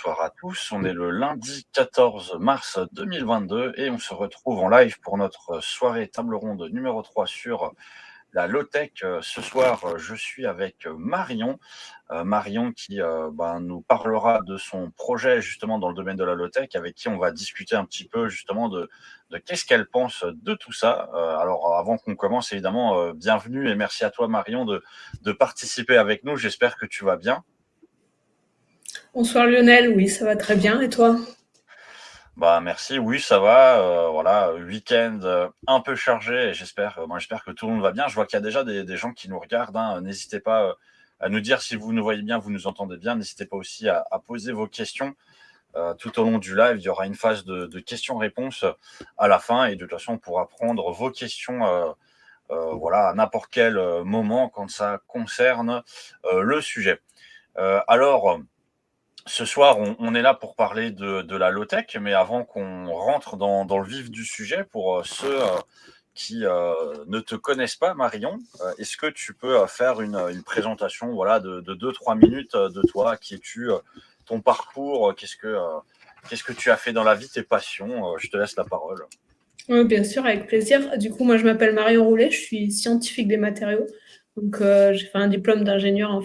bonsoir à tous. On est le lundi 14 mars 2022 et on se retrouve en live pour notre soirée table ronde numéro 3 sur la low-tech. Ce soir, je suis avec Marion. Marion qui nous parlera de son projet justement dans le domaine de la low-tech, avec qui on va discuter un petit peu justement de qu'est-ce qu'elle pense de tout ça. Alors avant qu'on commence, évidemment, bienvenue et merci à toi Marion de participer avec nous. J'espère que tu vas bien. Bonsoir Lionel, oui, ça va très bien. Et toi? Bah merci, oui ça va, voilà, week-end un peu chargé et j'espère que tout le monde va bien. Je vois qu'il y a déjà des gens qui nous regardent, hein. N'hésitez pas à nous dire si vous nous voyez bien, vous nous entendez bien. N'hésitez pas aussi à poser vos questions tout au long du live. Il y aura une phase de questions-réponses à la fin et de toute façon on pourra prendre vos questions voilà, à n'importe quel moment quand ça concerne le sujet. Alors, ce soir, on est là pour parler de la low-tech, mais avant qu'on rentre dans le vif du sujet, pour ceux qui ne te connaissent pas, Marion, est-ce que tu peux faire une présentation voilà, de 2-3 minutes de toi, qui es-tu, ton parcours, qu'est-ce que tu as fait dans la vie, tes passions, je te laisse la parole. Oui, bien sûr, avec plaisir. Du coup, moi, je m'appelle Marion Roulet, je suis scientifique des matériaux. Donc, j'ai fait un diplôme d'ingénieur en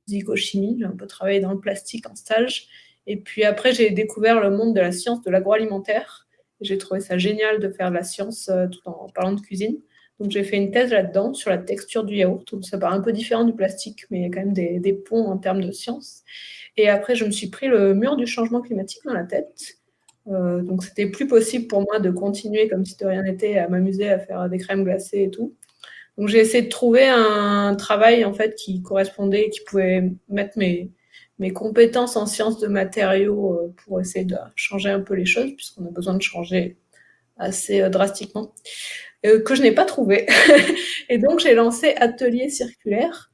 physico-chimie. J'ai un peu travaillé dans le plastique en stage. Et puis après, j'ai découvert le monde de la science de l'agroalimentaire. J'ai trouvé ça génial de faire de la science tout en parlant de cuisine. Donc, j'ai fait une thèse là-dedans sur la texture du yaourt. Donc, ça paraît un peu différent du plastique, mais il y a quand même des ponts en termes de science. Et après, je me suis pris le mur du changement climatique dans la tête. Donc, c'était plus possible pour moi de continuer comme si de rien n'était à m'amuser à faire des crèmes glacées et tout. Donc, j'ai essayé de trouver un travail en fait qui correspondait, qui pouvait mettre mes compétences en sciences de matériaux pour essayer de changer un peu les choses, puisqu'on a besoin de changer assez drastiquement, que je n'ai pas trouvé. Et donc, j'ai lancé Atelier Circulaire,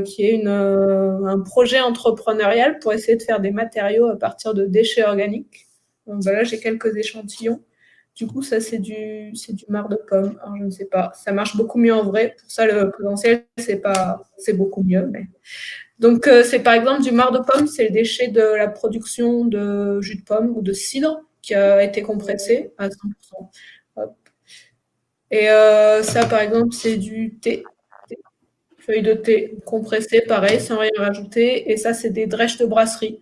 qui est un projet entrepreneurial pour essayer de faire des matériaux à partir de déchets organiques. Donc voilà, j'ai quelques échantillons. Du coup, ça, c'est du marc de pomme. Alors, je ne sais pas. Ça marche beaucoup mieux en vrai. Pour ça, le potentiel, c'est beaucoup mieux. Mais... Donc, c'est par exemple du marc de pomme, c'est le déchet de la production de jus de pomme ou de cidre qui a été compressé à 100%. Hop. Et ça, par exemple, c'est du thé, feuilles de thé compressées, pareil, sans rien rajouter. Et ça, c'est des drèches de brasserie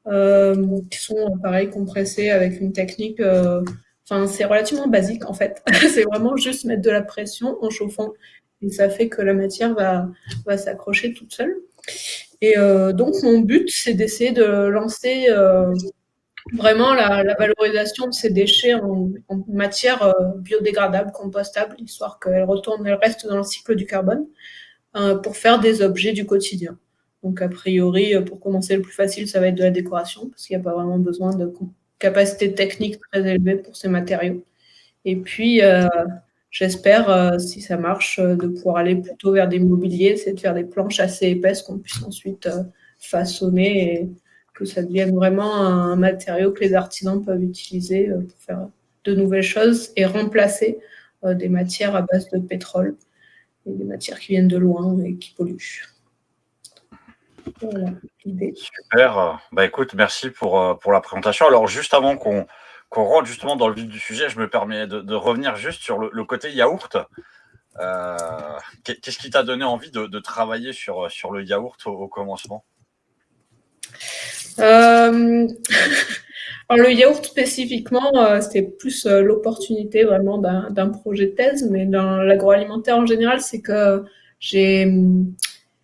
qui sont, pareil, compressées avec une technique. Enfin, c'est relativement basique, en fait. C'est vraiment juste mettre de la pression en chauffant. Et ça fait que la matière va s'accrocher toute seule. Et donc, mon but, c'est d'essayer de lancer vraiment la valorisation de ces déchets en matière biodégradable, compostable, histoire qu'elle reste dans le cycle du carbone pour faire des objets du quotidien. Donc, a priori, pour commencer, le plus facile, ça va être de la décoration, parce qu'il n'y a pas vraiment besoin de capacité technique très élevée pour ces matériaux. Et puis, j'espère, si ça marche, de pouvoir aller plutôt vers des mobiliers, c'est de faire des planches assez épaisses qu'on puisse ensuite façonner et que ça devienne vraiment un matériau que les artisans peuvent utiliser pour faire de nouvelles choses et remplacer des matières à base de pétrole et des matières qui viennent de loin et qui polluent. Voilà l'idée. Super. Bah écoute, merci pour la présentation. Alors, juste avant qu'on rentre justement dans le vif du sujet, je me permets de revenir juste sur le côté yaourt. Qu'est-ce qui t'a donné envie de travailler sur le yaourt au commencement? Euh, Alors, le yaourt spécifiquement, c'était plus l'opportunité vraiment d'un projet de thèse, mais dans l'agroalimentaire en général, c'est que j'ai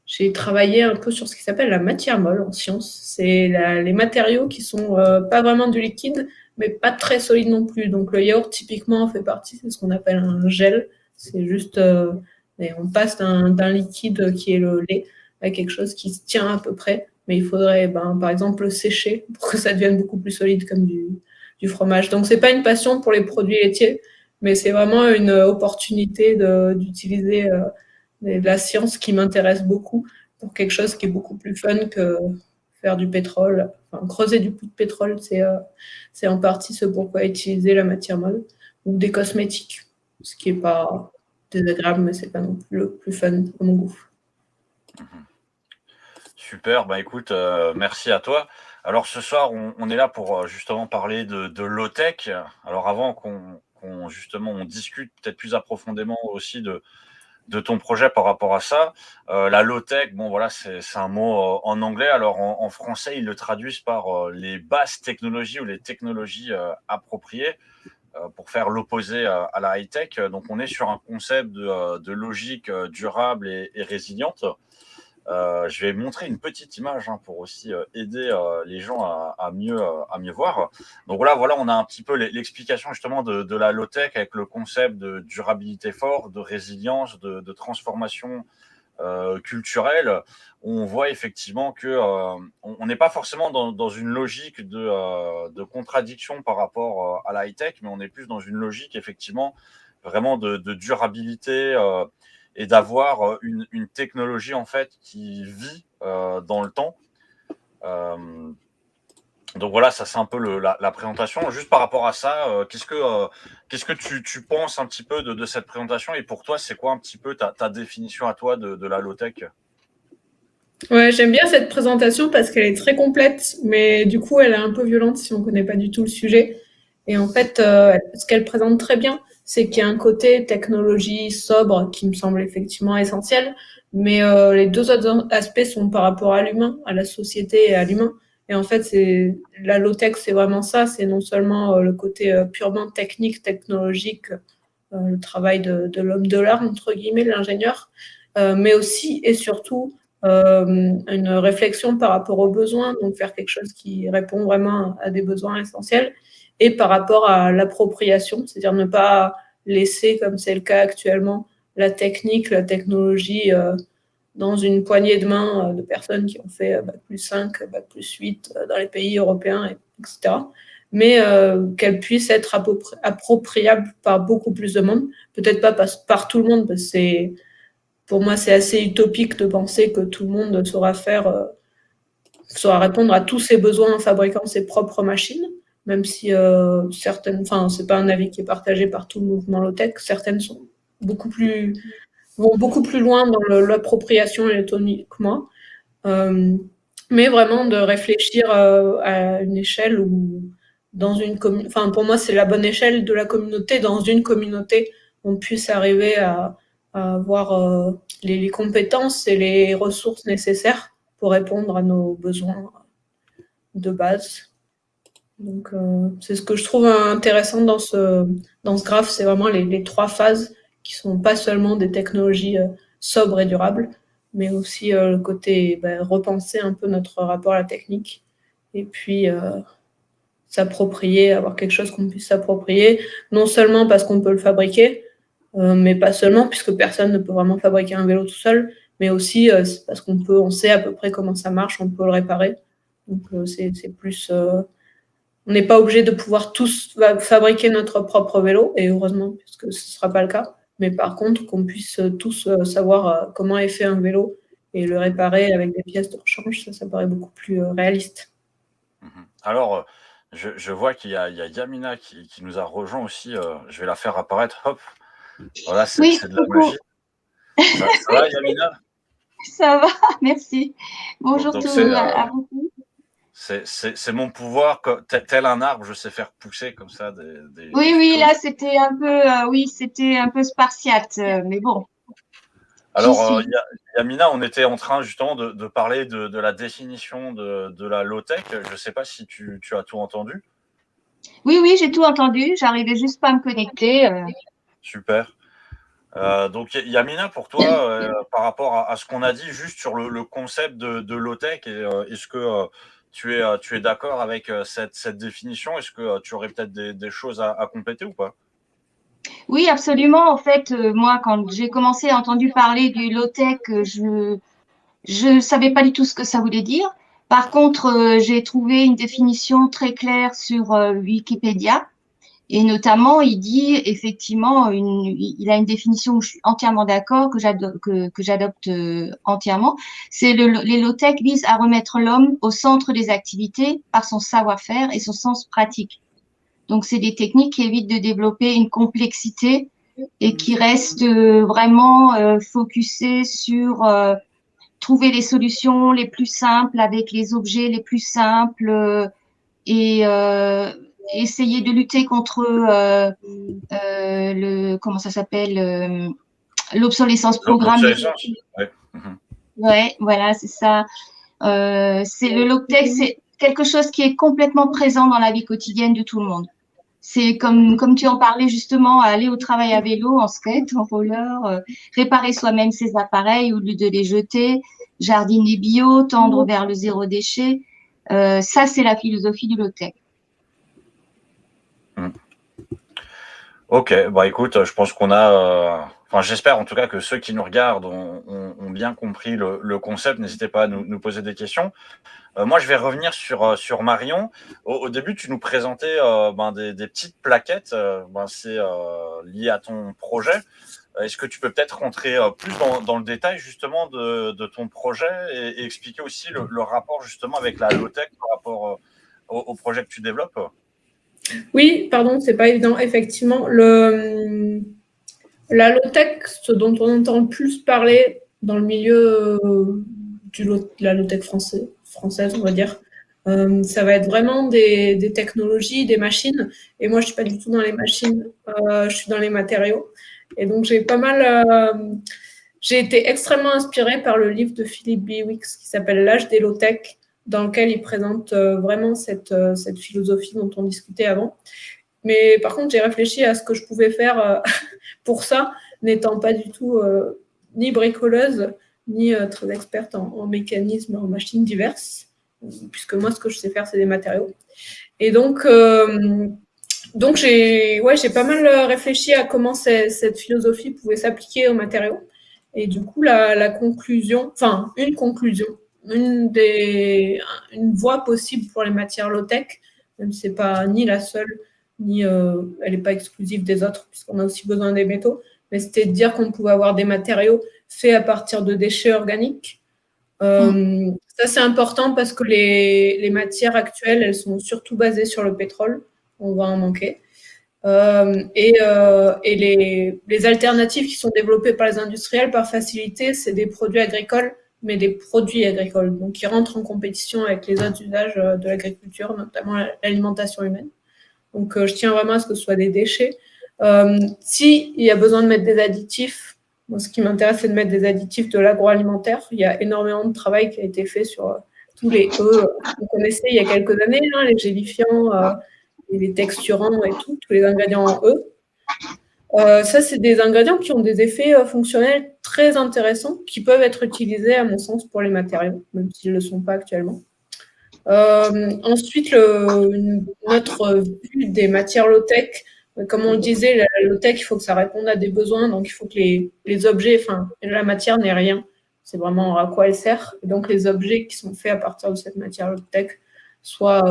j'ai travaillé un peu sur ce qui s'appelle la matière molle en sciences. C'est les matériaux qui sont pas vraiment du liquide, mais pas très solides non plus. Donc le yaourt typiquement fait partie, c'est ce qu'on appelle un gel. C'est juste, on passe d'un liquide qui est le lait à quelque chose qui se tient à peu près. Mais il faudrait, par exemple, le sécher pour que ça devienne beaucoup plus solide comme du fromage. Donc c'est pas une passion pour les produits laitiers, mais c'est vraiment une opportunité d'utiliser de la science qui m'intéresse beaucoup pour quelque chose qui est beaucoup plus fun que faire du pétrole. Enfin, creuser du puits de pétrole, c'est en partie ce pourquoi utiliser la matière molle ou des cosmétiques, ce qui n'est pas désagréable, mais c'est pas non plus le plus fun à mon goût. Super, bah écoute, merci à toi. Alors ce soir, on est là pour justement parler de low-tech. Alors avant justement on discute peut-être plus approfondément aussi de ton projet par rapport à ça, la low-tech, bon voilà, c'est un mot en anglais. Alors en français, ils le traduisent par les basses technologies ou les technologies appropriées pour faire l'opposé à la high-tech. Donc on est sur un concept de logique durable et résiliente. Je vais montrer une petite image pour aussi aider les gens à mieux voir. Donc voilà, on a un petit peu l'explication justement de la low-tech avec le concept de durabilité forte, de résilience, de transformation culturelle. On voit effectivement que on n'est pas forcément dans une logique de contradiction par rapport à la high-tech, mais on est plus dans une logique effectivement vraiment de durabilité et d'avoir une technologie en fait qui vit dans le temps. Euh, donc voilà, ça c'est un peu la présentation. Juste par rapport à ça, qu'est-ce que tu penses un petit peu de cette présentation et pour toi, c'est quoi un petit peu ta définition à toi de la low-tech? Ouais, j'aime bien cette présentation parce qu'elle est très complète, mais du coup, elle est un peu violente si on connaît pas du tout le sujet. Et en fait, ce qu'elle présente très bien, c'est qu'il y a un côté technologie sobre qui me semble effectivement essentiel, mais les deux autres aspects sont par rapport à l'humain, à la société et à l'humain. Et en fait, c'est la low-tech, c'est vraiment ça. C'est non seulement le côté purement technique, technologique, le travail de l'homme de l'art, entre guillemets, de l'ingénieur, mais aussi et surtout une réflexion par rapport aux besoins, donc faire quelque chose qui répond vraiment à des besoins essentiels, et par rapport à l'appropriation, c'est-à-dire ne pas laisser, comme c'est le cas actuellement, la technique, la technologie dans une poignée de main de personnes qui ont fait Bac+5, Bac+8 dans les pays européens, etc. Mais qu'elle puisse être appropriable par beaucoup plus de monde. Peut-être pas par tout le monde, parce que pour moi, c'est assez utopique de penser que tout le monde saura répondre à tous ses besoins en fabriquant ses propres machines, même si certaines, enfin, c'est pas un avis qui est partagé par tout le mouvement low-tech, certaines beaucoup plus, vont beaucoup plus loin dans l'appropriation et l'autonomie que moi. Euh, mais vraiment de réfléchir à une échelle où, dans une enfin, pour moi, c'est la bonne échelle de la communauté. Dans une communauté, on puisse arriver à avoir les compétences et les ressources nécessaires pour répondre à nos besoins de base. Donc, c'est ce que je trouve intéressant dans ce graphe, c'est vraiment les trois phases qui sont pas seulement des technologies sobres et durables, mais aussi le côté repenser un peu notre rapport à la technique et puis s'approprier, avoir quelque chose qu'on puisse s'approprier, non seulement parce qu'on peut le fabriquer, mais pas seulement, puisque personne ne peut vraiment fabriquer un vélo tout seul, mais aussi parce on sait à peu près comment ça marche, on peut le réparer. Donc c'est plus on n'est pas obligé de pouvoir tous fabriquer notre propre vélo, et heureusement, puisque ce ne sera pas le cas. Mais par contre, qu'on puisse tous savoir comment est fait un vélo et le réparer avec des pièces de rechange, ça paraît beaucoup plus réaliste. Alors, je vois il y a Yamina qui nous a rejoint aussi. Je vais la faire apparaître. Hop, voilà, Oui, c'est de la coucou. magie. Ça va, Yamina? Ça va, merci. Donc, Bonjour donc à vous. c'est mon pouvoir. Tel un arbre, je sais faire pousser comme ça Oui, des oui, choses. là c'était un peu, oui, c'était un peu spartiate, mais bon, j'y Alors, suis. Yamina, on était en train justement de parler de la définition de la low-tech. Je ne sais pas si tu as tout entendu. Oui, oui, j'ai tout entendu. J'arrivais juste pas à me connecter. Super. Donc, Yamina, pour toi, par rapport à ce qu'on a dit juste sur le concept de low-tech, est-ce que tu es d'accord avec cette définition? Est-ce que tu aurais peut-être des choses à compléter ou pas? Oui, absolument. En fait, moi, quand j'ai commencé à entendre parler du low-tech, je ne savais pas du tout ce que ça voulait dire. Par contre, j'ai trouvé une définition très claire sur Wikipédia. Et notamment, il dit effectivement, il a une définition où je suis entièrement d'accord, que j'adopte entièrement. Les low-tech visent à remettre l'homme au centre des activités par son savoir-faire et son sens pratique. Donc, c'est des techniques qui évitent de développer une complexité et qui restent vraiment focusées sur trouver les solutions les plus simples avec les objets les plus simples et essayer de lutter contre comment ça s'appelle, l'obsolescence programmée. Ouais. Mhm. Ouais, voilà, c'est ça. C'est le low-tech, c'est quelque chose qui est complètement présent dans la vie quotidienne de tout le monde. C'est comme tu en parlais justement, aller au travail à vélo, en skate, en roller, réparer soi-même ses appareils au lieu de les jeter, jardiner bio, tendre vers le zéro déchet. Ça, c'est la philosophie du low-tech. Ok, bah écoute, je pense qu'on a, enfin j'espère en tout cas que ceux qui nous regardent ont bien compris le concept. N'hésitez pas à nous poser des questions. Moi, je vais revenir sur Marion. Au début, tu nous présentais des petites plaquettes. C'est lié à ton projet. Est-ce que tu peux peut-être rentrer plus dans le détail justement de ton projet et expliquer aussi le rapport justement avec la low-tech par rapport au projet que tu développes? Oui, pardon, c'est pas évident. Effectivement, la low-tech, ce dont on entend le plus parler dans le milieu de la low-tech française, on va dire, ça va être vraiment des technologies, des machines. Et moi, je suis pas du tout dans les machines, je suis dans les matériaux. Et donc, j'ai été extrêmement inspirée par le livre de Philippe Biwix qui s'appelle L'âge des low-tech, dans lequel il présente vraiment cette philosophie dont on discutait avant. Mais par contre, j'ai réfléchi à ce que je pouvais faire pour ça, n'étant pas du tout ni bricoleuse, ni très experte en mécanismes, en machines diverses, puisque moi, ce que je sais faire, c'est des matériaux. Et donc j'ai pas mal réfléchi à comment cette philosophie pouvait s'appliquer aux matériaux. Et du coup, une conclusion, une voie possible pour les matières low-tech, même si ce n'est pas ni la seule, ni elle n'est pas exclusive des autres, puisqu'on a aussi besoin des métaux, mais c'était de dire qu'on pouvait avoir des matériaux faits à partir de déchets organiques. Ça, c'est important parce que les matières actuelles, elles sont surtout basées sur le pétrole. On va en manquer. Et les alternatives qui sont développées par les industriels par facilité, c'est des produits agricoles, mais des produits agricoles, donc qui rentrent en compétition avec les autres usages de l'agriculture, notamment l'alimentation humaine. Donc, je tiens vraiment à ce que ce soit des déchets. S'il y a besoin de mettre des additifs, moi, ce qui m'intéresse, c'est de mettre des additifs de l'agroalimentaire. Il y a énormément de travail qui a été fait sur tous les E qu'on connaissait il y a quelques années, hein, les gélifiants, les texturants et tous les ingrédients en E. Ça, c'est des ingrédients qui ont des effets fonctionnels très intéressants qui peuvent être utilisés, à mon sens, pour les matériaux, même s'ils ne le sont pas actuellement. Ensuite, notre vue des matières low-tech, comme on le disait, la low-tech, il faut que ça réponde à des besoins, donc il faut que les objets, enfin, la matière n'est rien, c'est vraiment à quoi elle sert. Et donc, les objets qui sont faits à partir de cette matière low-tech, soit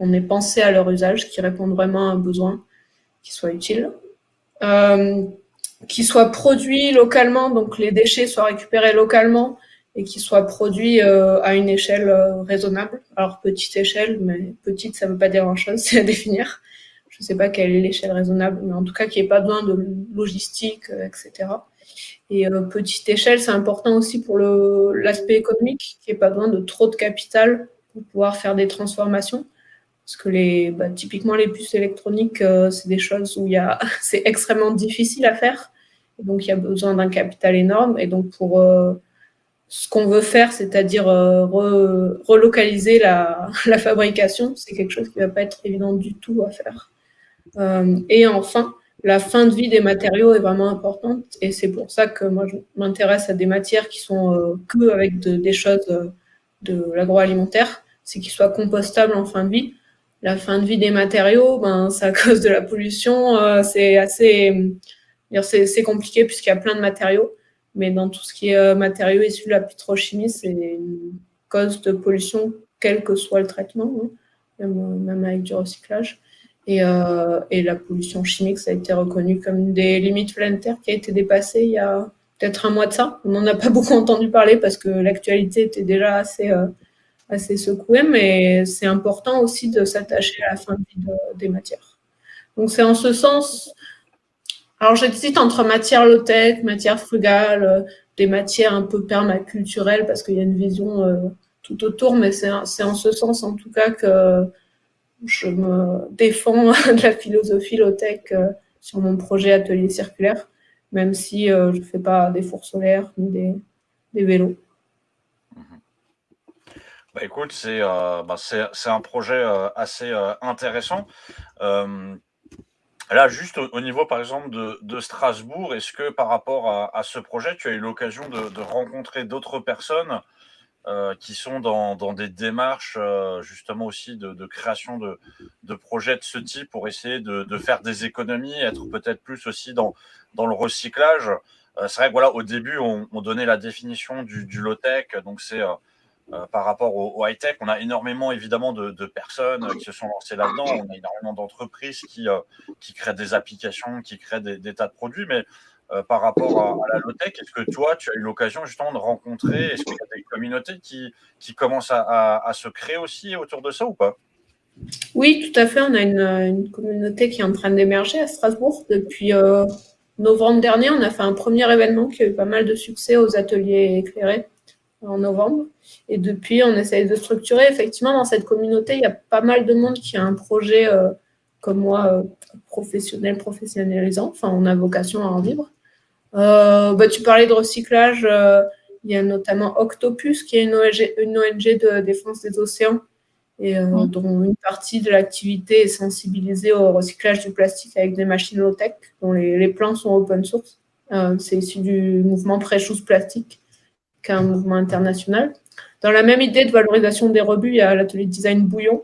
on ait pensé à leur usage, qui répondent vraiment à un besoin, qui soit utile, qui soient produits localement, donc les déchets soient récupérés localement, et qui soient produits à une échelle raisonnable. Alors, petite échelle, mais petite, ça ne veut pas dire grand-chose, c'est à définir. Je ne sais pas quelle est l'échelle raisonnable, mais en tout cas, qu'il n'y ait pas besoin de logistique, etc. Et petite échelle, c'est important aussi pour l'aspect économique, qu'il n'y ait pas besoin de trop de capital pour pouvoir faire des transformations. Parce que typiquement, les puces électroniques, c'est des choses où c'est extrêmement difficile à faire. Et donc, il y a besoin d'un capital énorme. Et donc, pour ce qu'on veut faire, c'est-à-dire relocaliser la fabrication, c'est quelque chose qui ne va pas être évident du tout à faire. Et enfin, la fin de vie des matériaux est vraiment importante. Et c'est pour ça que moi, je m'intéresse à des matières qui sont que avec des choses de l'agroalimentaire, c'est qu'ils soient compostables en fin de vie. La fin de vie des matériaux, c'est à cause de la pollution, c'est compliqué puisqu'il y a plein de matériaux. Mais dans tout ce qui est matériaux issus de la pétrochimie, c'est une cause de pollution, quel que soit le traitement, hein, même avec du recyclage. Et la pollution chimique, ça a été reconnu comme une des limites planétaires qui a été dépassée il y a peut-être un mois de ça. On n'en a pas beaucoup entendu parler parce que l'actualité était déjà assez secouée, mais c'est important aussi de s'attacher à la fin de vie des matières. Donc c'est en ce sens. Alors j'hésite entre matière low-tech, matière frugale, des matières un peu permaculturelles parce qu'il y a une vision tout autour, mais c'est en ce sens en tout cas que je me défends de la philosophie low-tech sur mon projet atelier circulaire, même si je ne fais pas des fours solaires ni des vélos. Bah, écoute, c'est un projet assez intéressant. Là, juste au niveau, par exemple, de Strasbourg, est-ce que par rapport à ce projet, tu as eu l'occasion de rencontrer d'autres personnes qui sont dans des démarches justement aussi de création de projets de ce type pour essayer de faire des économies, être peut-être plus aussi dans le recyclage. C'est vrai que voilà, au début, on donnait la définition du low-tech, donc c'est par rapport au high-tech. On a énormément évidemment de personnes qui se sont lancées là-dedans, on a énormément d'entreprises qui créent des applications, qui créent des tas de produits, mais par rapport à la low-tech, est-ce que toi, tu as eu l'occasion justement de rencontrer, est-ce qu'il y a des communautés qui commencent à se créer aussi autour de ça ou pas? Oui, tout à fait. On a une communauté qui est en train d'émerger à Strasbourg. Depuis novembre dernier, on a fait un premier événement qui a eu pas mal de succès aux ateliers éclairés en novembre. Et depuis, on essaye de structurer. Effectivement, dans cette communauté, il y a pas mal de monde qui a un projet comme moi, professionnel, professionnalisant. Enfin, on a vocation à en vivre. Tu parlais de recyclage. Il y a notamment Octopus, qui est une ONG de défense des océans, et dont une partie de l'activité est sensibilisée au recyclage du plastique avec des machines low-tech, dont les plans sont open source. C'est issu du mouvement Precious Plastic, qui est un mouvement international. Dans la même idée de valorisation des rebuts, il y a l'atelier de design Bouillon.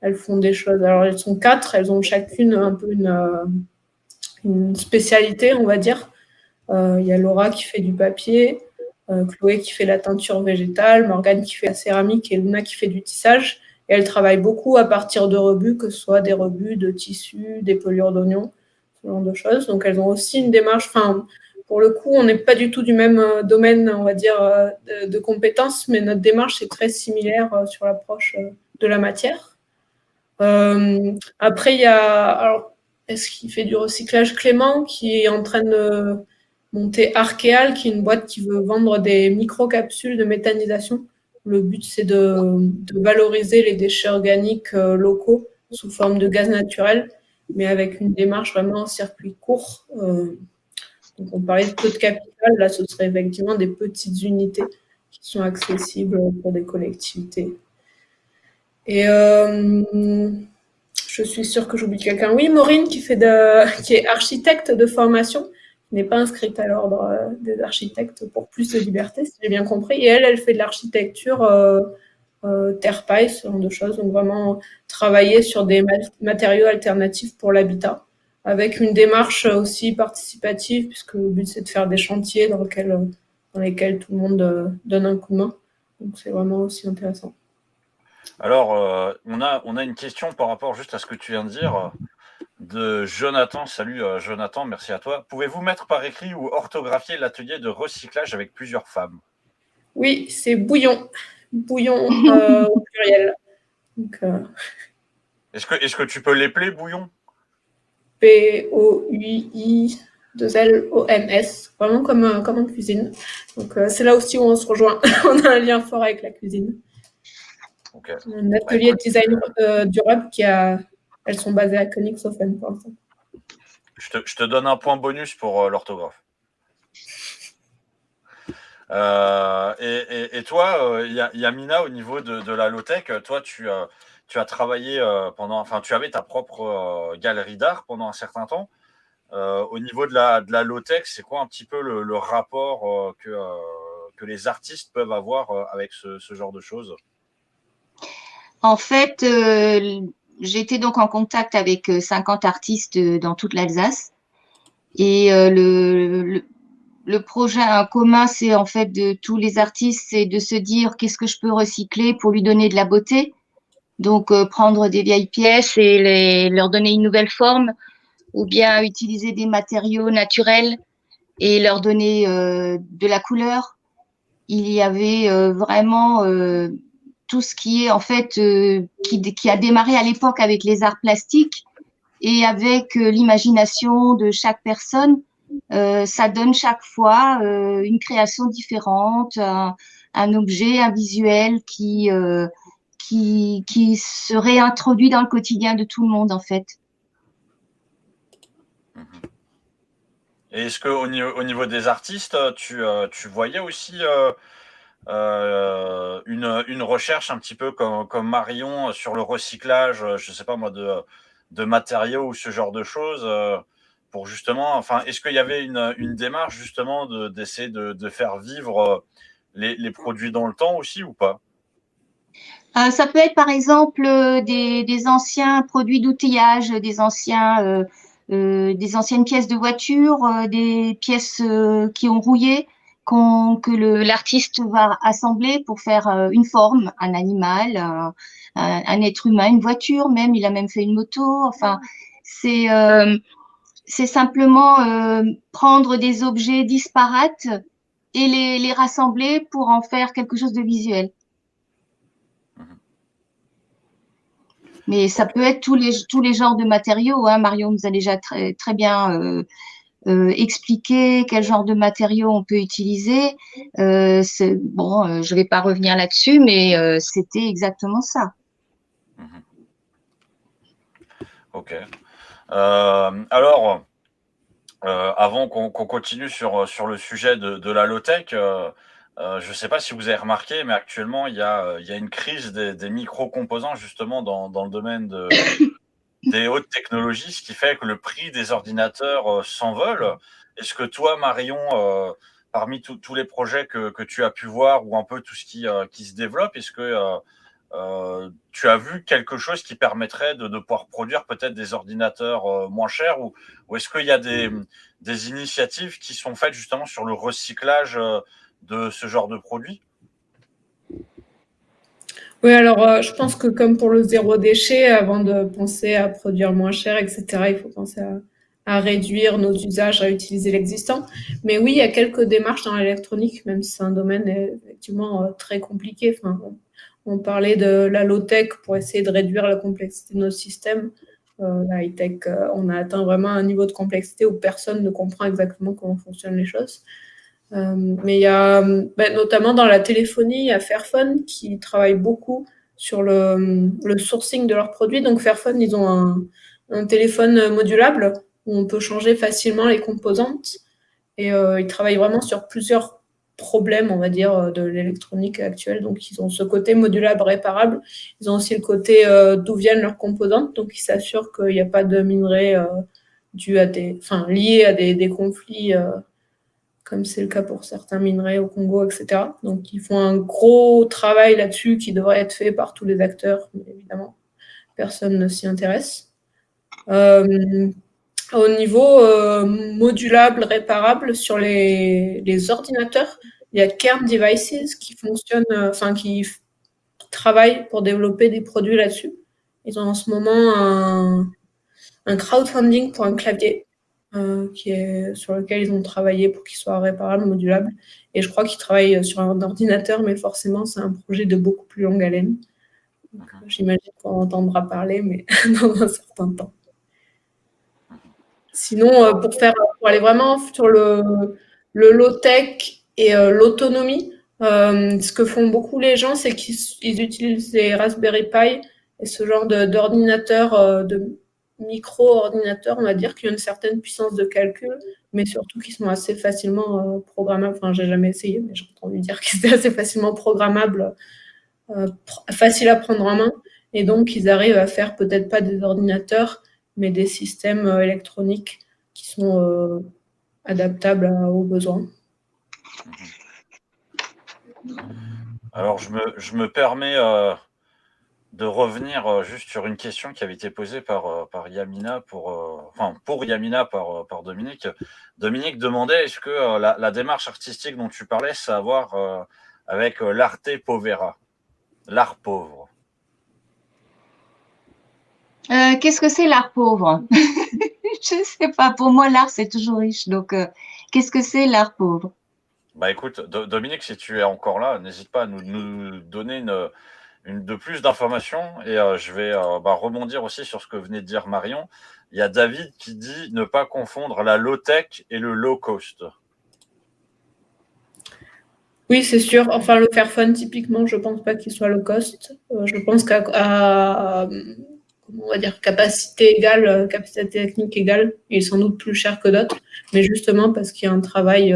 Elles font des choses. Alors, elles sont 4, elles ont chacune un peu une spécialité, on va dire. Il y a Laura qui fait du papier, Chloé qui fait la teinture végétale, Morgane qui fait la céramique et Luna qui fait du tissage. Et elles travaillent beaucoup à partir de rebuts, que ce soit des rebuts de tissus, des pelures d'oignons, ce genre de choses. Donc elles ont aussi une démarche, enfin, pour le coup, on n'est pas du tout du même domaine, on va dire, de compétences, mais notre démarche est très similaire sur l'approche de la matière. Après, il y a, alors, est-ce qu'il fait du recyclage, Clément, qui est en train de monter Archeal, qui est une boîte qui veut vendre des microcapsules de méthanisation. Le but, c'est de valoriser les déchets organiques locaux sous forme de gaz naturel, mais avec une démarche vraiment en circuit court. Donc, on parlait de peu de capital, là, ce serait effectivement des petites unités qui sont accessibles pour des collectivités. Et je suis sûre que j'oublie quelqu'un. Oui, Maureen, qui est architecte de formation, qui n'est pas inscrite à l'ordre des architectes pour plus de liberté, si j'ai bien compris. Et elle fait de l'architecture terre-paille, ce genre de choses. Donc vraiment travailler sur des matériaux alternatifs pour l'habitat, avec une démarche aussi participative, puisque le but c'est de faire des chantiers dans lesquels tout le monde donne un coup de main. Donc c'est vraiment aussi intéressant. Alors, on a une question par rapport juste à ce que tu viens de dire de Jonathan. Salut Jonathan, merci à toi. Pouvez-vous mettre par écrit ou orthographier l'atelier de recyclage avec plusieurs femmes? Oui, c'est Bouillon. Bouillon au pluriel. Donc, Est-ce que tu peux l'épeler, Bouillon? Bouillons, vraiment comme en cuisine. Donc, c'est là aussi où on se rejoint. On a un lien fort avec la cuisine. Okay. Un atelier de design durable elles sont basées à Königshofen pour l'instant. Je te donne un point bonus pour l'orthographe. Et toi, Yamina, au niveau de la low-tech, toi, tu as travaillé tu avais ta propre galerie d'art pendant un certain temps. Au niveau de la low-tech, c'est quoi un petit peu le rapport que les artistes peuvent avoir avec ce genre de choses? En fait, j'étais donc en contact avec 50 artistes dans toute l'Alsace. Et le projet en commun, c'est en fait de tous les artistes, c'est de se dire qu'est-ce que je peux recycler pour lui donner de la beauté. Donc, prendre des vieilles pièces et leur donner une nouvelle forme, ou bien utiliser des matériaux naturels et leur donner de la couleur. Il y avait vraiment tout ce qui est en fait qui a démarré à l'époque avec les arts plastiques et avec l'imagination de chaque personne Ça donne chaque fois une création différente, un objet, un visuel qui se réintroduit dans le quotidien de tout le monde, en fait. Et est-ce au niveau des artistes, tu voyais aussi une recherche un petit peu comme Marion sur le recyclage, je sais pas moi, de matériaux ou ce genre de choses, pour justement, enfin, est-ce qu'il y avait une démarche justement d'essayer de faire vivre les produits dans le temps aussi ou pas? Ça peut être par exemple des anciens produits d'outillage, des anciennes pièces de voiture, des pièces qui ont rouillé, que l'artiste va assembler pour faire une forme, un animal, un être humain, une voiture même. Il a même fait une moto. Enfin, c'est euh, c'est simplement prendre des objets disparates et les rassembler pour en faire quelque chose de visuel. Mhm. Mais ça Ok. peut être tous les genres de matériaux, hein. Marion nous a déjà très bien expliqué quel genre de matériaux on peut utiliser. Bon, je vais pas revenir là-dessus, mais c'était exactement ça. Mhm. Ok. Alors, avant qu'on continue sur le sujet de la low-tech, je ne sais pas si vous avez remarqué, mais actuellement, il y a une crise des micro-composants justement dans le domaine des hautes technologies, ce qui fait que le prix des ordinateurs s'envole. Est-ce que toi, Marion, parmi tous les projets que tu as pu voir ou un peu tout ce qui se développe, est-ce que tu as vu quelque chose qui permettrait de pouvoir produire peut-être des ordinateurs moins chers ou est-ce qu'il y a des initiatives qui sont faites justement sur le recyclage de ce genre de produits? Oui, alors je pense que comme pour le zéro déchet, avant de penser à produire moins cher, etc., il faut penser à réduire nos usages, à utiliser l'existant. Mais oui, il y a quelques démarches dans l'électronique, même si c'est un domaine effectivement très compliqué. Enfin, on parlait de la low-tech pour essayer de réduire la complexité de nos systèmes. La high-tech, on a atteint vraiment un niveau de complexité où personne ne comprend exactement comment fonctionnent les choses. Mais il y a notamment dans la téléphonie, il y a Fairphone qui travaille beaucoup sur le sourcing de leurs produits. Donc Fairphone, ils ont un téléphone modulable où on peut changer facilement les composantes. Et ils travaillent vraiment sur plusieurs problèmes, on va dire, de l'électronique actuelle. Donc ils ont ce côté modulable, réparable. Ils ont aussi le côté d'où viennent leurs composantes. Donc ils s'assurent qu'il n'y a pas de minerais liés à des conflits comme c'est le cas pour certains minerais au Congo, etc. Donc ils font un gros travail là-dessus qui devrait être fait par tous les acteurs, mais évidemment, personne ne s'y intéresse. Euh, Au niveau modulable, réparable, sur les ordinateurs, il y a Kern Devices qui fonctionne, qui travaillent pour développer des produits là-dessus. Ils ont en ce moment un crowdfunding pour un clavier sur lequel ils ont travaillé pour qu'il soit réparable, modulable. Et je crois qu'ils travaillent sur un ordinateur, mais forcément, c'est un projet de beaucoup plus longue haleine. Donc, j'imagine qu'on entendra parler, mais dans un certain temps. Sinon, pour aller vraiment sur le low-tech et l'autonomie, ce que font beaucoup les gens, c'est qu'ils utilisent les Raspberry Pi et ce genre d'ordinateurs, de micro-ordinateurs, on va dire, qui ont une certaine puissance de calcul, mais surtout qui sont assez facilement programmables. Enfin, j'ai jamais essayé, mais j'ai entendu dire qu'ils étaient assez facilement programmables, faciles à prendre en main. Et donc, ils arrivent à faire peut-être pas des ordinateurs, mais des systèmes électroniques qui sont adaptables aux besoins. Alors, je me permets de revenir juste sur une question qui avait été posée par Yamina pour Yamina par Dominique. Dominique demandait est-ce que la démarche artistique dont tu parlais, ça a à voir avec l'arte povera, l'art pauvre. Qu'est-ce que c'est l'art pauvre? Je ne sais pas. Pour moi, l'art, c'est toujours riche. Donc, qu'est-ce que c'est l'art pauvre? Bah écoute, Dominique, si tu es encore là, n'hésite pas à nous donner de plus d'informations et je vais rebondir aussi sur ce que venait de dire Marion. Il y a David qui dit ne pas confondre la low-tech et le low-cost. Oui, c'est sûr. Enfin, le Fairphone, typiquement, je pense pas qu'il soit low cost. Je pense comment on va dire, capacité égale, capacité technique égale, il est sans doute plus cher que d'autres, mais justement parce qu'il y a un travail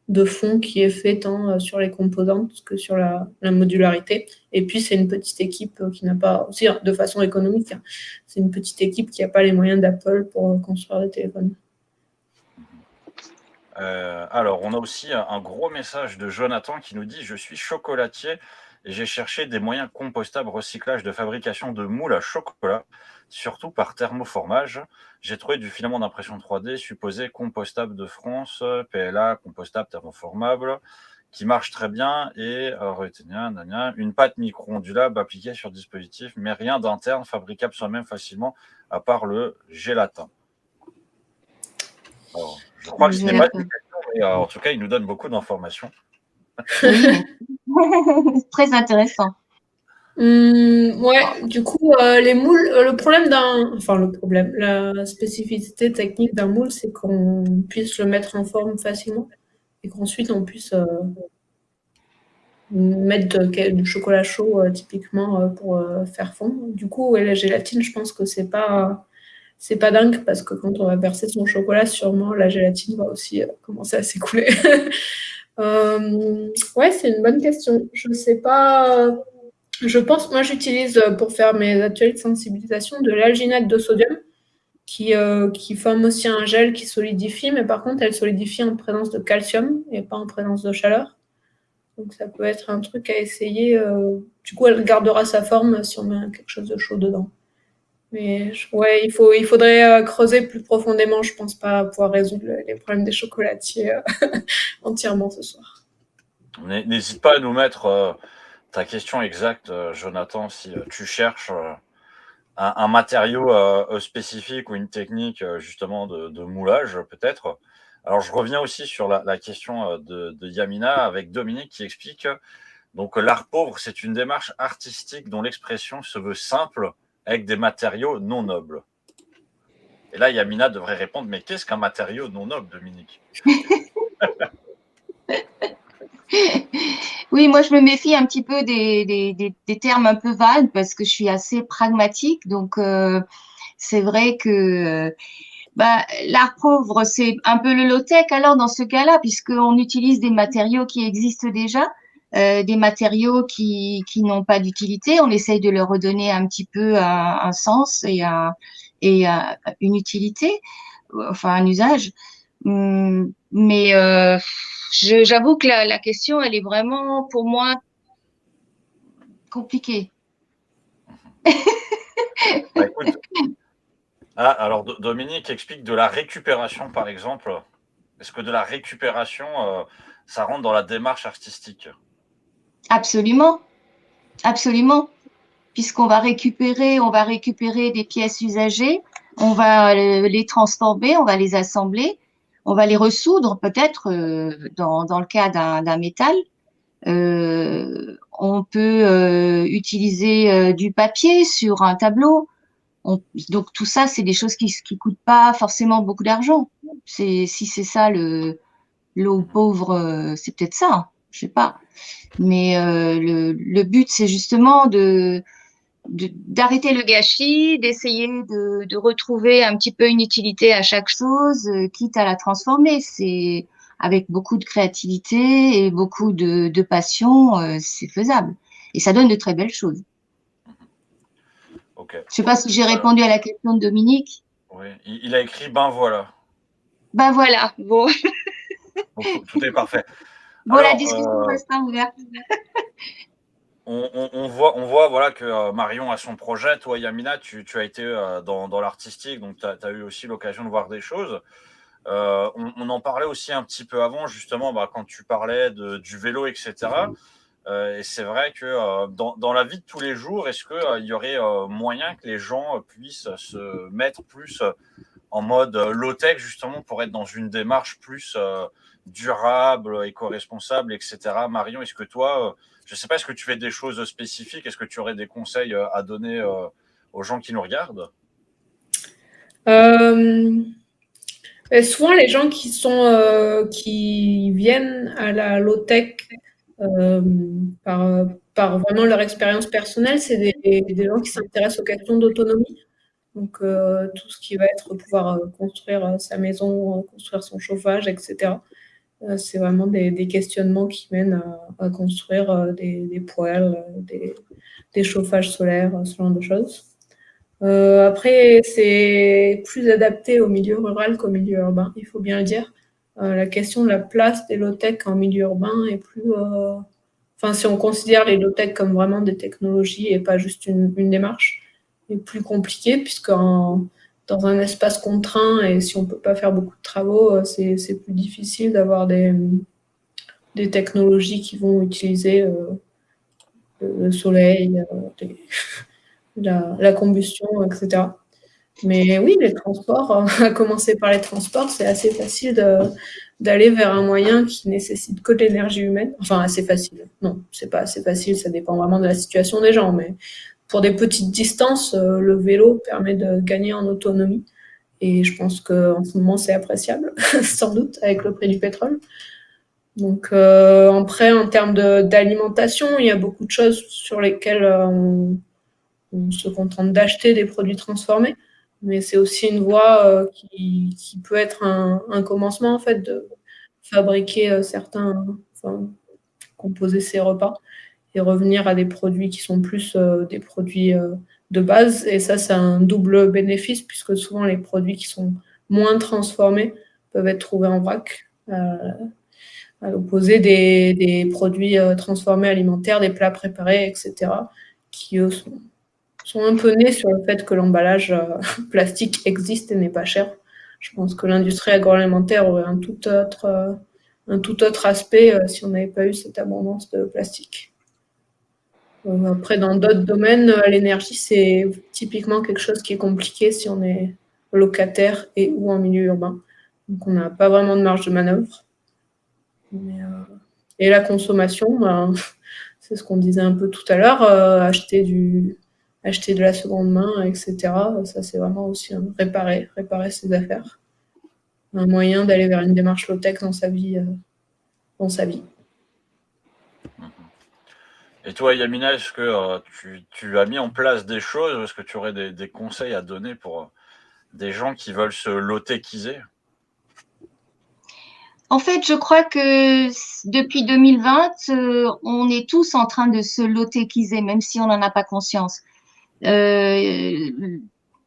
de fond qui est fait tant sur les composantes que sur la modularité. Et puis, c'est une petite équipe qui n'a pas, aussi de façon économique, hein, c'est une petite équipe qui n'a pas les moyens d'Apple pour construire des téléphones. Alors, on a aussi un gros message de Jonathan qui nous dit « Je suis chocolatier et j'ai cherché des moyens compostables recyclage de fabrication de moules à chocolat, surtout par thermoformage. J'ai trouvé du filament d'impression 3D supposé compostable de France, PLA, compostable, thermoformable, qui marche très bien et une pâte micro-ondulable appliquée sur dispositif, mais rien d'interne, fabricable soi-même facilement, à part le gélatin. » Alors, je crois que ce n'est pas une question, mais en tout cas, il nous donne beaucoup d'informations. Oui, très intéressant. Ouais, du coup, les moules, la spécificité technique d'un moule, c'est qu'on puisse le mettre en forme facilement et qu'ensuite on puisse mettre du chocolat chaud typiquement pour faire fondre. Du coup, ouais, la gélatine, je pense que c'est pas dingue parce que quand on va verser son chocolat, sûrement la gélatine va aussi commencer à s'écouler. Ouais, c'est une bonne question. Je sais pas. Je pense, moi, j'utilise pour faire mes ateliers de sensibilisation de l'alginate de sodium qui forme aussi un gel qui solidifie, mais par contre, elle solidifie en présence de calcium et pas en présence de chaleur. Donc, ça peut être un truc à essayer. Du coup, elle gardera sa forme si on met quelque chose de chaud dedans. Mais ouais, il faudrait creuser plus profondément. Je pense pas pouvoir résoudre les problèmes des chocolatiers entièrement ce soir. N'hésite pas à nous mettre ta question exacte, Jonathan, si tu cherches un matériau spécifique ou une technique justement de moulage, peut-être. Alors, je reviens aussi sur la question de Yamina avec Dominique qui explique donc l'art pauvre, c'est une démarche artistique dont l'expression se veut simple avec des matériaux non nobles. Et là, Yamina devrait répondre, mais qu'est-ce qu'un matériau non noble, Dominique? Oui, moi, je me méfie un petit peu des termes un peu vagues parce que je suis assez pragmatique. Donc, c'est vrai que l'art pauvre, c'est un peu le low-tech alors dans ce cas-là, puisqu'on utilise des matériaux qui existent déjà, des matériaux qui n'ont pas d'utilité. On essaye de leur redonner un petit peu un sens et une utilité, enfin un usage. Mais j'avoue que la question, elle est vraiment pour moi compliquée. Bah, écoute, alors Dominique explique de la récupération, par exemple. Est-ce que de la récupération, ça rentre dans la démarche artistique? Absolument, absolument. Puisqu'on on va récupérer des pièces usagées, on va les transformer, on va les assembler, on va les ressoudre peut-être dans le cas d'un métal. On peut utiliser du papier sur un tableau. Donc tout ça, c'est des choses qui coûtent pas forcément beaucoup d'argent. Si c'est ça l'eau pauvre, c'est peut-être ça, hein, je sais pas. Mais le but, c'est justement d'arrêter le gâchis, d'essayer de retrouver un petit peu une utilité à chaque chose, quitte à la transformer. C'est avec beaucoup de créativité et beaucoup de passion, c'est faisable. Et ça donne de très belles choses. Ok. Je sais pas si j'ai répondu à la question de Dominique. Oui, il a écrit ben voilà. Ben voilà, bon, Donc, tout est parfait. bon la Alors, discussion restera ouverte. on voit voilà, que Marion a son projet. Toi, Yamina, tu as été dans l'artistique, donc tu as eu aussi l'occasion de voir des choses. On en parlait aussi un petit peu avant, justement, quand tu parlais du vélo, etc. Et c'est vrai que dans la vie de tous les jours, est-ce qu'il y aurait moyen que les gens puissent se mettre plus en mode low-tech, justement, pour être dans une démarche plus durable, éco-responsable, etc. Marion, est-ce que toi, je ne sais pas, est-ce que tu fais des choses spécifiques? Est-ce que tu aurais des conseils à donner aux gens qui nous regardent? Euh, et souvent, les gens qui viennent à la low-tech euh, par, par vraiment leur expérience personnelle, c'est des gens qui s'intéressent aux questions d'autonomie. Donc, tout ce qui va être pouvoir construire sa maison, construire son chauffage, etc. C'est vraiment des questionnements qui mènent à construire des poêles, des chauffages solaires, ce genre de choses. Après, c'est plus adapté au milieu rural qu'au milieu urbain, il faut bien le dire. La question de la place des low-tech en milieu urbain est plus. Enfin, si on considère les low-tech comme vraiment des technologies et pas juste une démarche, est plus compliquée, puisque dans un espace contraint et si on ne peut pas faire beaucoup de travaux, c'est plus difficile d'avoir des technologies qui vont utiliser le soleil, la combustion, etc. Mais oui, les transports, à commencer par les transports, c'est assez facile d'aller vers un moyen qui nécessite que de l'énergie humaine. Enfin, assez facile. Non, c'est pas assez facile, ça dépend vraiment de la situation des gens. Mais pour des petites distances, le vélo permet de gagner en autonomie. Et je pense qu'en ce moment, c'est appréciable, sans doute, avec le prix du pétrole. Donc, après, en termes d'alimentation, il y a beaucoup de choses sur lesquelles on se contente d'acheter des produits transformés, mais c'est aussi une voie qui peut être un commencement en fait de fabriquer enfin, composer ses repas et revenir à des produits qui sont plus des produits de base. Et ça, c'est un double bénéfice puisque souvent les produits qui sont moins transformés peuvent être trouvés en vrac. À l'opposé des produits transformés alimentaires, des plats préparés, etc., qui eux sont un peu nés sur le fait que l'emballage plastique existe et n'est pas cher. Je pense que l'industrie agroalimentaire aurait un tout autre aspect si on n'avait pas eu cette abondance de plastique. Après, dans d'autres domaines, l'énergie, c'est typiquement quelque chose qui est compliqué si on est locataire et ou en milieu urbain. Donc, on n'a pas vraiment de marge de manœuvre. Et la consommation, ben, c'est ce qu'on disait un peu tout à l'heure, acheter de la seconde main, etc. Ça, c'est vraiment aussi réparer ses affaires. Un moyen d'aller vers une démarche low-tech dans sa vie. Dans sa vie. Et toi, Yamina, est-ce que tu as mis en place des choses? Est-ce que tu aurais des conseils à donner pour des gens qui veulent se low-techiser? En fait, je crois que depuis 2020, on est tous en train de se low-techiser, même si on n'en a pas conscience. Euh,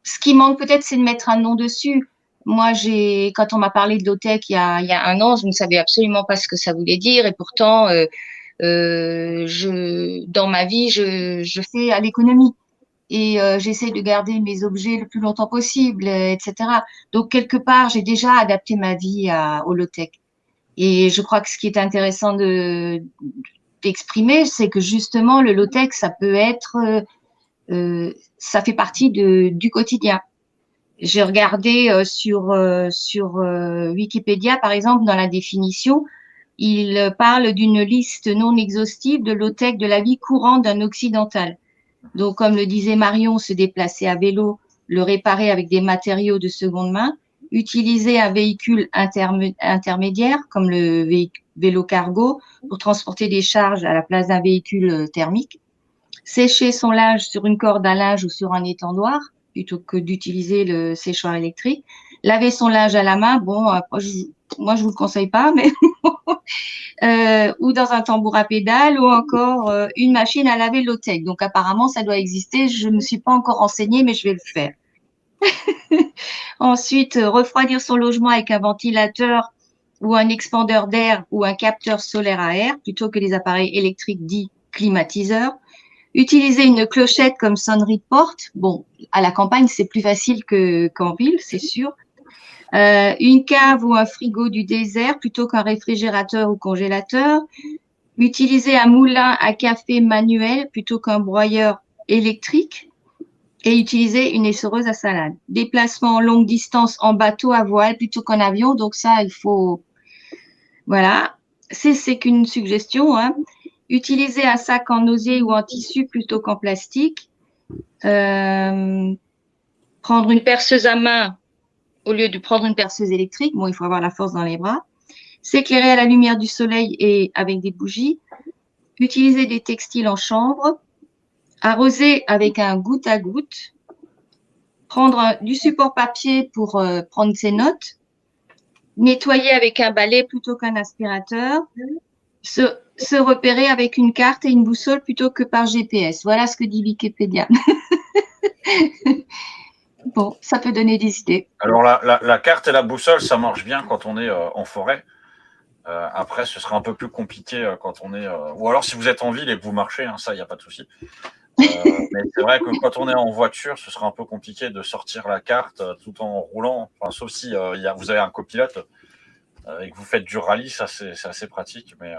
Ce qui manque peut-être, c'est de mettre un nom dessus. Moi, quand on m'a parlé de low-tech il y a un an, je ne savais absolument pas ce que ça voulait dire, et pourtant, dans ma vie, je fais à l'économie et j'essaie de garder mes objets le plus longtemps possible, etc. Donc, quelque part, j'ai déjà adapté ma vie au low-tech. Et je crois que ce qui est intéressant d'exprimer, c'est que justement, le low-tech, ça peut être, ça fait partie du quotidien. J'ai regardé sur Wikipédia, par exemple, dans la définition, il parle d'une liste non exhaustive de low-tech de la vie courante d'un occidental. Donc, comme le disait Marion, se déplacer à vélo, le réparer avec des matériaux de seconde main, utiliser un véhicule intermédiaire, comme le vélo cargo, pour transporter des charges à la place d'un véhicule thermique, sécher son linge sur une corde à linge ou sur un étendoir, plutôt que d'utiliser le séchoir électrique, laver son linge à la main, bon, moi je vous le conseille pas, mais ou dans un tambour à pédales, ou encore une machine à laver low-tech. Donc apparemment, ça doit exister. Je ne me suis pas encore renseignée, mais je vais le faire. Ensuite, refroidir son logement avec un ventilateur ou un expandeur d'air ou un capteur solaire à air, plutôt que les appareils électriques dits climatiseurs. Utiliser une clochette comme sonnerie de porte. Bon, à la campagne, c'est plus facile qu'en ville, c'est sûr. Une cave ou un frigo du désert plutôt qu'un réfrigérateur ou congélateur. Utiliser un moulin à café manuel plutôt qu'un broyeur électrique. Et utiliser une essoreuse à salade. Déplacement en longue distance en bateau à voile plutôt qu'en avion. Donc ça, il faut... Voilà. C'est qu'une suggestion, hein. Utiliser un sac en osier ou en tissu plutôt qu'en plastique. Prendre une perceuse à main au lieu de prendre une perceuse électrique. Bon, il faut avoir la force dans les bras. S'éclairer à la lumière du soleil et avec des bougies. Utiliser des textiles en chambre. Arroser avec un goutte à goutte. Prendre du support papier pour prendre ses notes. Nettoyer avec un balai plutôt qu'un aspirateur. Se repérer avec une carte et une boussole plutôt que par GPS. Voilà ce que dit Wikipédia. Bon, ça peut donner des idées. Alors, la carte et la boussole, ça marche bien quand on est en forêt. Après, ce sera un peu plus compliqué quand on est… ou alors, si vous êtes en ville et que vous marchez, hein, ça, il n'y a pas de souci. Mais c'est vrai que quand on est en voiture, ce sera un peu compliqué de sortir la carte tout en roulant. Enfin, sauf si vous avez un copilote et que vous faites du rallye, ça, c'est assez pratique. Mais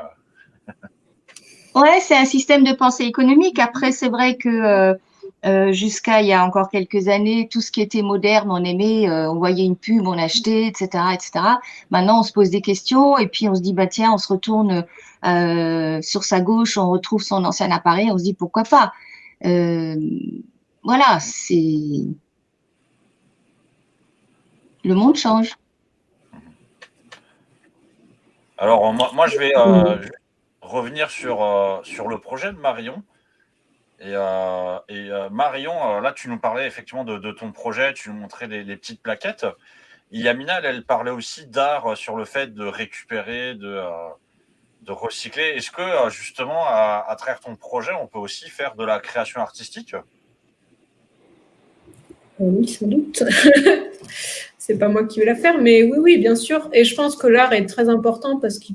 Ouais, c'est un système de pensée économique. Après, c'est vrai que jusqu'à il y a encore quelques années, tout ce qui était moderne, on aimait, on voyait une pub, on achetait, etc., etc. Maintenant, on se pose des questions et puis on se dit, bah tiens, on se retourne sur sa gauche, on retrouve son ancien appareil, on se dit pourquoi pas. Euh, voilà, c'est le monde change. alors, moi je vais revenir sur le projet de Marion. Marion, là, tu nous parlais effectivement de ton projet, tu nous montrais les petites plaquettes. Yamina, elle parlait aussi d'art sur le fait de récupérer, de recycler. Est-ce que justement, à travers ton projet, on peut aussi faire de la création artistique? Oui, sans doute. C'est pas moi qui vais la faire, mais oui, oui, bien sûr. Et je pense que l'art est très important parce qu'il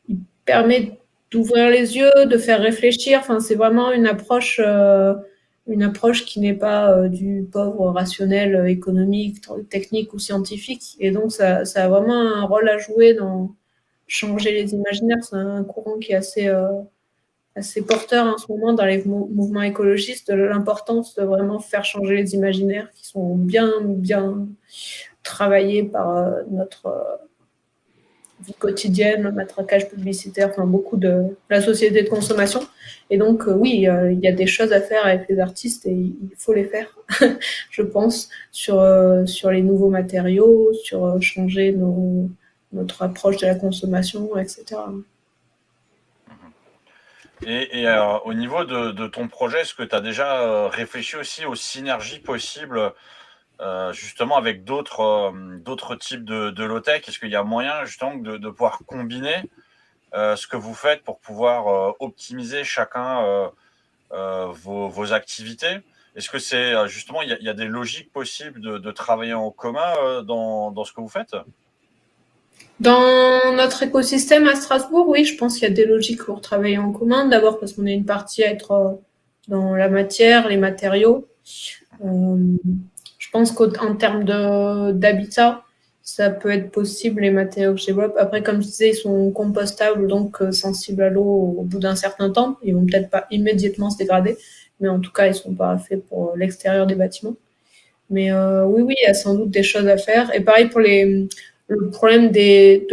il permet d'ouvrir les yeux, de faire réfléchir. Enfin, c'est vraiment une approche qui n'est pas du pauvre rationnel économique, technique ou scientifique. Et donc, ça a vraiment un rôle à jouer dans changer les imaginaires. C'est un courant qui est assez porteur en ce moment dans les mouvements écologistes de l'importance de vraiment faire changer les imaginaires qui sont bien, bien travaillés par notre vie quotidienne, le matraquage publicitaire, enfin beaucoup de la société de consommation. Et donc, oui, il y a des choses à faire avec les artistes et il faut les faire, je pense, sur les nouveaux matériaux, sur changer notre approche de la consommation, etc. Au niveau de ton projet, est-ce que tu as déjà réfléchi aussi aux synergies possibles justement avec d'autres types de low-tech? Est-ce qu'il y a moyen justement de pouvoir combiner ce que vous faites pour pouvoir optimiser chacun vos activités? Est-ce que c'est justement, il y a des logiques possibles de travailler en commun dans ce que vous faites? Dans notre écosystème à Strasbourg, oui, je pense qu'il y a des logiques pour travailler en commun. D'abord parce qu'on est une partie à être dans la matière, les matériaux. Euh, je pense qu'en termes d'habitat, ça peut être possible, les matériaux que je développe. Après, comme je disais, ils sont compostables, donc sensibles à l'eau au bout d'un certain temps. Ils vont peut-être pas immédiatement se dégrader, mais en tout cas, ils sont pas faits pour l'extérieur des bâtiments. Mais oui, oui, il y a sans doute des choses à faire. Et pareil pour le problème des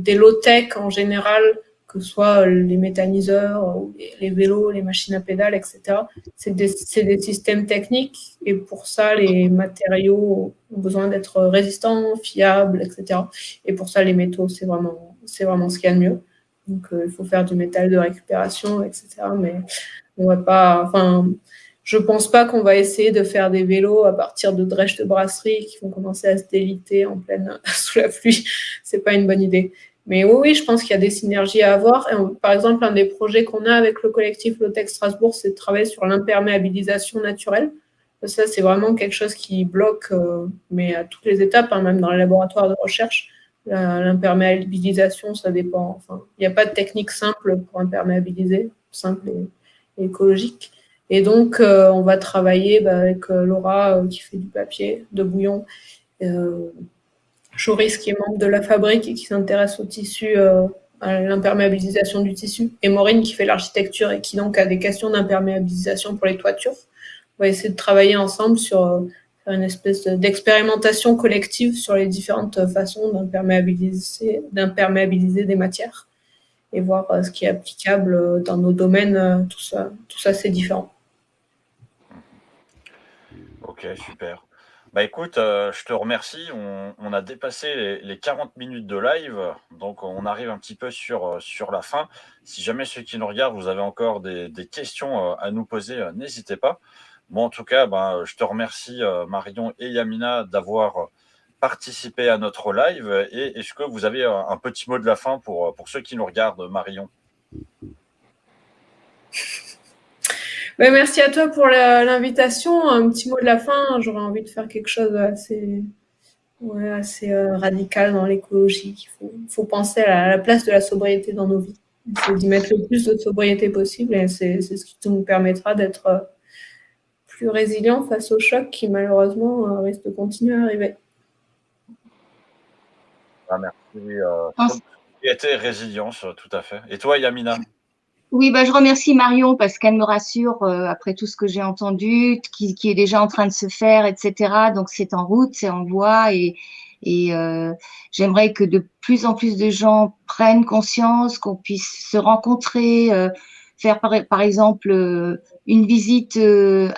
low-tech en général, que ce soit les méthaniseurs, ou les vélos, les machines à pédales, etc. C'est des systèmes techniques et pour ça, les matériaux ont besoin d'être résistants, fiables, etc. Et pour ça, les métaux, c'est vraiment ce qu'il y a de mieux. Donc, il faut faire du métal de récupération, etc. Mais on va pas, enfin, je pense pas qu'on va essayer de faire des vélos à partir de drèches de brasserie qui vont commencer à se déliter en pleine sous la pluie. C'est pas une bonne idée. Mais oui, oui, je pense qu'il y a des synergies à avoir. Par exemple, un des projets qu'on a avec le collectif Low-Tech Strasbourg, c'est de travailler sur l'imperméabilisation naturelle. Ça, c'est vraiment quelque chose qui bloque, mais à toutes les étapes, hein, même dans les laboratoires de recherche. L'imperméabilisation, ça dépend. Enfin, il n'y a pas de technique simple pour imperméabiliser, simple et écologique. Et donc, on va travailler avec Laura qui fait du papier, de bouillon, Choris qui est membre de la fabrique et qui s'intéresse au tissu, à l'imperméabilisation du tissu, et Maureen qui fait l'architecture et qui donc a des questions d'imperméabilisation pour les toitures. On va essayer de travailler ensemble sur faire une espèce d'expérimentation collective sur les différentes façons d'imperméabiliser des matières et voir ce qui est applicable dans nos domaines. Tout ça c'est différent. Ok, super. Bah écoute, je te remercie. On a dépassé les 40 minutes de live, donc on arrive un petit peu sur la fin. Si jamais ceux qui nous regardent, vous avez encore des questions à nous poser, n'hésitez pas. Moi, en tout cas, ben, je te remercie, Marion et Yamina, d'avoir participé à notre live. Et est-ce que vous avez un petit mot de la fin pour ceux qui nous regardent, Marion? Ouais, merci à toi pour l'invitation. Un petit mot de la fin. J'aurais envie de faire quelque chose assez radical dans l'écologie. Il faut penser à la place de la sobriété dans nos vies. C'est d'y mettre le plus de sobriété possible et c'est ce qui nous permettra d'être plus résilients face aux chocs qui malheureusement risquent de continuer à arriver. Ah, merci. Sobriété et résilience, tout à fait. Et toi, Yamina? Oui, bah, je remercie Marion parce qu'elle me rassure après tout ce que j'ai entendu, qui est déjà en train de se faire, etc. Donc c'est en route, c'est en voie et j'aimerais que de plus en plus de gens prennent conscience, qu'on puisse se rencontrer, faire par exemple une visite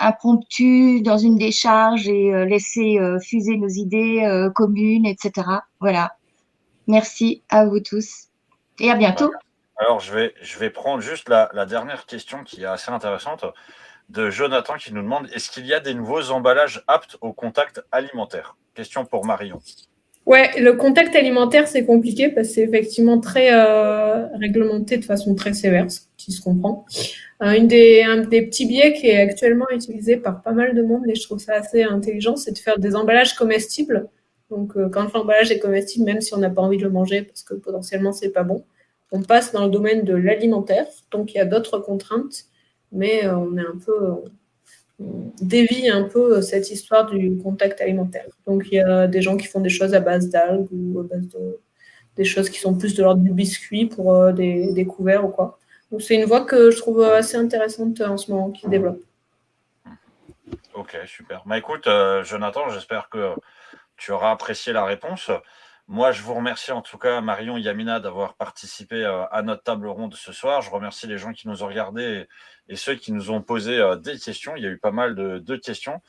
impromptue dans une décharge et laisser fuser nos idées communes, etc. Voilà. Merci à vous tous et à Bah, bientôt. alors, je vais prendre juste la dernière question qui est assez intéressante de Jonathan qui nous demande est-ce qu'il y a des nouveaux emballages aptes au contact alimentaire? Question pour Marion. Ouais, le contact alimentaire, c'est compliqué parce que c'est effectivement très réglementé de façon très sévère, ce qui se comprend. Un des petits biais qui est actuellement utilisé par pas mal de monde, et je trouve ça assez intelligent, c'est de faire des emballages comestibles. Donc, quand l'emballage est comestible, même si on n'a pas envie de le manger parce que potentiellement c'est pas bon, on passe dans le domaine de l'alimentaire. Donc, il y a d'autres contraintes, mais on dévie un peu cette histoire du contact alimentaire. Donc, il y a des gens qui font des choses à base d'algues ou à base des choses qui sont plus de l'ordre du biscuit pour des couverts ou quoi. Donc, c'est une voie que je trouve assez intéressante en ce moment qui se développe. Ok, super. Bah écoute, Jonathan, j'espère que tu auras apprécié la réponse. Moi, je vous remercie en tout cas, Marion et Yamina, d'avoir participé à notre table ronde ce soir. Je remercie les gens qui nous ont regardés et ceux qui nous ont posé des questions. Il y a eu pas mal de questions.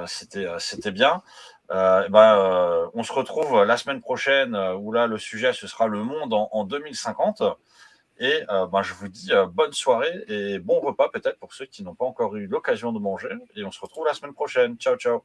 C'était bien. On se retrouve la semaine prochaine où là, le sujet, ce sera le monde en 2050. Et je vous dis bonne soirée et bon repas peut-être pour ceux qui n'ont pas encore eu l'occasion de manger. Et on se retrouve la semaine prochaine. Ciao, ciao.